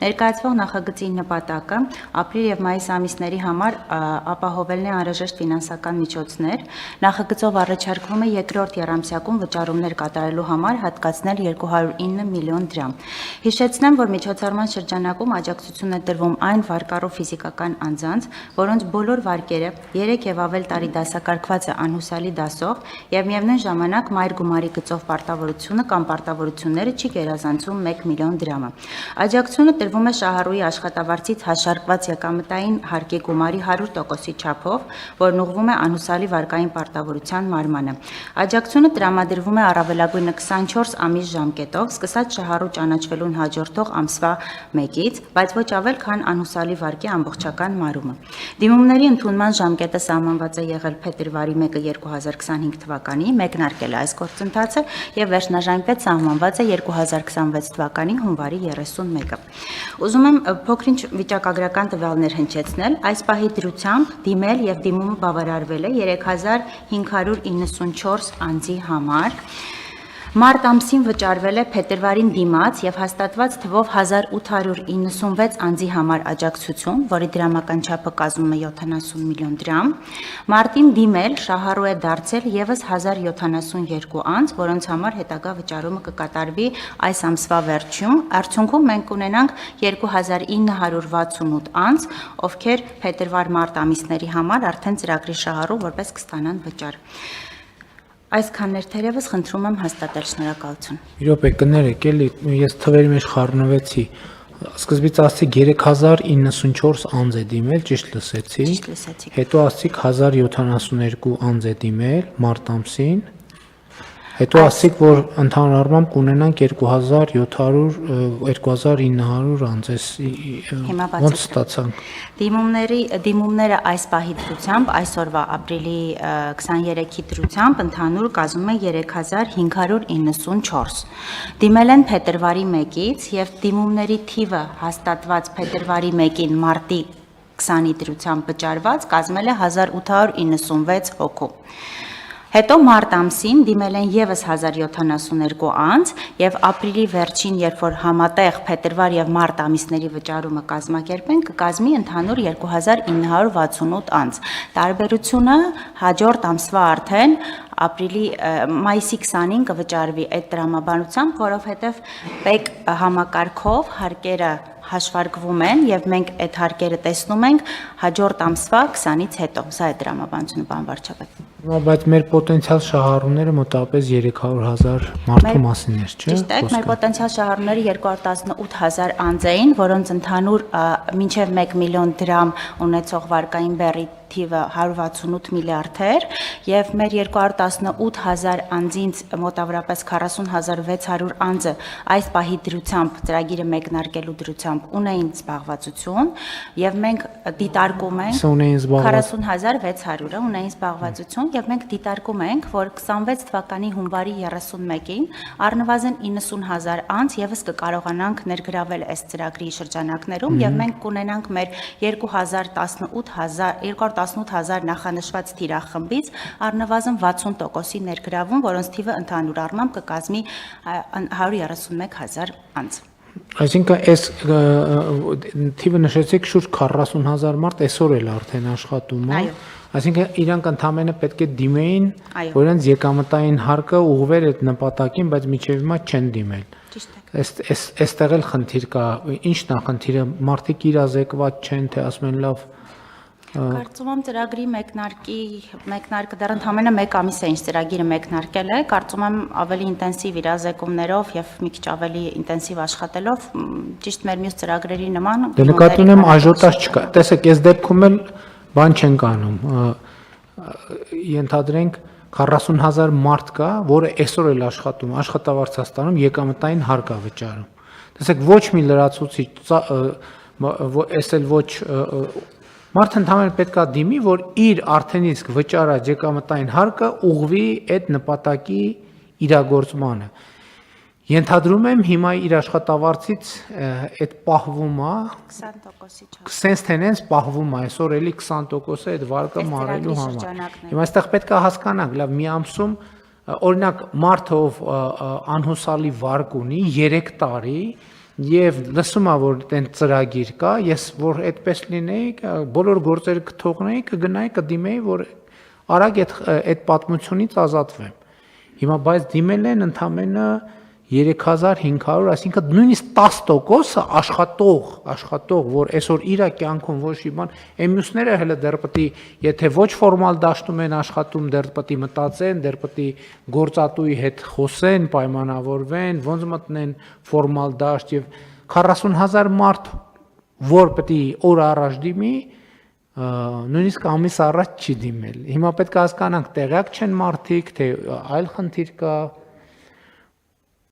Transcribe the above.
Ներկայացվող նախագծի նպատակը ապրիլ եւ մայիս ամիսների համար ապահովելն է անհրաժեշտ ֆինանսական միջոցներ։ Նախագծով առաջարկվում է երկրորդ եռամսյակում վճարումներ կատարելու համար հատկացնել 209 միլիոն դրամ։ Հիշեցնեմ, որ միջոցառման շրջանակում աջակցություն է տրվում այն վարկառու ֆիզիկական անձանց, որոնց բոլոր վարկերը 3 եւ ավել տարի դասակարգված է անհուսալի դասով եւ միևնույն ժամանակ մայր գումարի գծով պարտավորությունը կամ պարտավորությունները չի գերազանցում 1 միլիոն դրամը։ Աջակցությունը տրվում է շահառուի աշխատավարձից հաշարկված եկամտային հարկի գումարի 100%-ի չափով, որն ուղղվում է անհուսալի վարկային պարտավորության մարմանը։ Աջակցությունը տրամադրվում է առավելագույնը 24 ամիս ժամկետով, սկսած շահառու ճանաչվելուն հաջորդող ամսվա 1-ից, բայց ոչ ավել, քան անհուսալի վարկի ամբողջական մարումը։ Դիմումների ընդունման ժամկետը սահմանված է եղել փետրվարի 1-2025 թվականի, մեկնարկել է այս գործընթացը եւ վերջնաժամկետ սահմանված է 2026 թվականի հունվարի 31-ը։ Ուզում եմ փոքրինչ վիճակագրական տվյալներ հնչեցնել, այս պահի դրությամբ դիմել եւ դիմումը բավարարվել է 3594 անձի համար։ Մարտ ամսին վճարվել է փետրվարին դիմաց եւ հաստատված թվով 1896 անձի համար աջակցություն, որի դրամական չափը կազմում է 70 միլիոն դրամ։ Մարտին դիմել շահառու է դարձել եւս 1072 անձ, որոնց համար հետագա վճարումը կկատարվի այս ամսվա վերջում։ Արդյունքում մենք ունենանք 2968 անձ, ովքեր փետրվար-մարտ ամիսների համար արդեն ծրագրի շահառու որպես կստանան վճար։ Այսքաններ թերևս խնդրում եմ հաստատել, շնորհակալություն։ Իրոք կներեք, էլի ես թվերի մեջ խառնվեցի։ Սկզբից ասացիք 3094 անձ է դիմել, ճիշտ լսեցի։ Ճիշտ լսեցիք։ Հետո ասացիք 1072 անձ է դիմել մարտ ամսին։ Հետո ասացիք, որ ընդհանուր առմամբ կունենանք 2900 անձ, ոնց ստացանք։ Դիմումները այս պահի դրությամբ, այսօրվա ապրիլի 23-ի դրությամբ ընդհանուր կազմում է 3594։ Դիմել են փետրվարի 1-ից եւ դիմումների թիվը հաստատված փետրվարի 1-ին մարտի 20-ի դրությամբ վճարված կազմել է 1896 հոգու։ Հետո մարտ ամսին դիմել են եւս 1072 անձ եւ ապրիլի վերջին, երբ որ համատեղ փետրվար եւ մարտ ամիսների վճարումը կազմակերպեն, կկազմի ընդհանուր 2968 անձ։ Տարբերությունը հաջորդ ամսվա արդեն մայիսի 20-ին կվճարվի այդ տրամաբանությամբ, որովհետև ՊԵԿ համակարգով հարկերը հաշվարկվում են եւ մենք այդ հարկերը տեսնում ենք հաջորդ ամսվա 20-ից հետո։ Սա է տրամաբանությունը, պարոն վարչապետ։ Բայց մեր պոտենցիալ շահառուները մոտավորապես 300,000 մարդու մասին էր, չէ՞։ Ճիշտ է, մեր պոտենցիալ շահառուները 218,000 անձ էին, որոնց ընդհանուր մինչև 1 միլիոն դրամ ունեցող վարկային բեռի թիվը 168 միլիարդ էր եւ մեր 218,000 անձինց մոտավորապես 40,600 անձը այս պահի դրությամբ ծրագիրը մեկնարկելու դրությամբ ունեին զբաղվածություն եւ մենք դիտարկում ենք 40,600-ը ունեին զբաղվածություն եւ մենք դիտարկում ենք, որ 26 թվականի հունվարի 31-ին առնվազն 90,000 անձ եւս կկարողանանք ներգրավել այս ծրագրի շրջանակներում եւ մենք կունենանք մեր 218,000 նախանշված թիրախմբից առնվազն 60%-ի ներգրավում, որոնց թիվը ընդհանուր առմամբ կկազմի 131,000 անձ։ Այսինքն այս թիվը նշեցիք շուրջ 40,000 մարդ այսօր էլ արդեն աշխատում է։ Այսինքն իրանք ընդամենը պետք է դիմեին, որ իրենց եկամտային հարկը ուղղվեր այդ նպատակին, բայց մինչև հիմա չեն դիմել։ Ճիշտ է։ Այստեղ էլ խնդիր կա։ Ի՞նչն է խնդիրը։ Մարդիկ իրազեկված չեն, թե ասում են լավ։ Կարծում եմ ծրագրի մեկնարկը դեռ ընդամենը 1 ամիս է ինչ ծրագիրը մեկնարկել է, կարծում եմ ավելի ինտենսիվ իրազեկումներով եւ մի քիչ ավելի ինտենսիվ աշխատելով, ճիշտ մեր մյուս ծրագրերի նման։ Դե նկատի ունեմ աժոտաժ չկա։ Տեսեք, այս դեպքում էլ բան չենք անում։ Ենթադրենք 40,000 մարդ կա, որը այսօր էլ աշխատում, աշխատավարձ է ստանում, եկամտային հարկ է վճարում։ Տեսեք, ոչ մի լրացուցիչ, այս էլ ոչ Մարդ ընդհանրապես պետք է դիմի, որ իր արդեն իսկ վճարած եկամտային հարկը ուղղվի այդ նպատակի իրագործմանը։ Ենթադրում եմ հիմա իր աշխատավարձից այդ պահվում է 20%-ի չափ։ Սենց թե նենց պահվում է, այսօր էլի 20%-ը այդ վարկը մարելու համար։ Հիմա այստեղ պետք է հասկանանք, լավ, մի ամսում օրինակ մարդը ով անհուսալի վարկ ունի 3 տարի եւ լսում ա որ տեն ծրագիր կա, ես որ այդպես լինեի, բոլոր գործերը կթողնեի, կգնայի, կդիմեի, որ արագ այդ պատմությունից ազատվեմ։ Հիմա բայց դիմել են ընդամենը 3500, այսինքն նույնիսկ 10%-ը աշխատող, որ այսօր իր կյանքում ոչ մի բան, մյուսները հələ դեռ պետք է, եթե ոչ ֆորմալ դաշտում են աշխատում, դեռ պետք է մտածեն, դեռ պետք է գործատուի հետ խոսեն, պայմանավորվեն, ոնց մտնեն ֆորմալ դաշտ եւ 40000 մարդ, որ պետք է օր առաջ դիմի, նույնիսկ ամիս առաջ չի դիմել։ Հիմա պետք է հասկանանք, տեղյակ չեն մարդիկ, թե այլ խնդիր կա,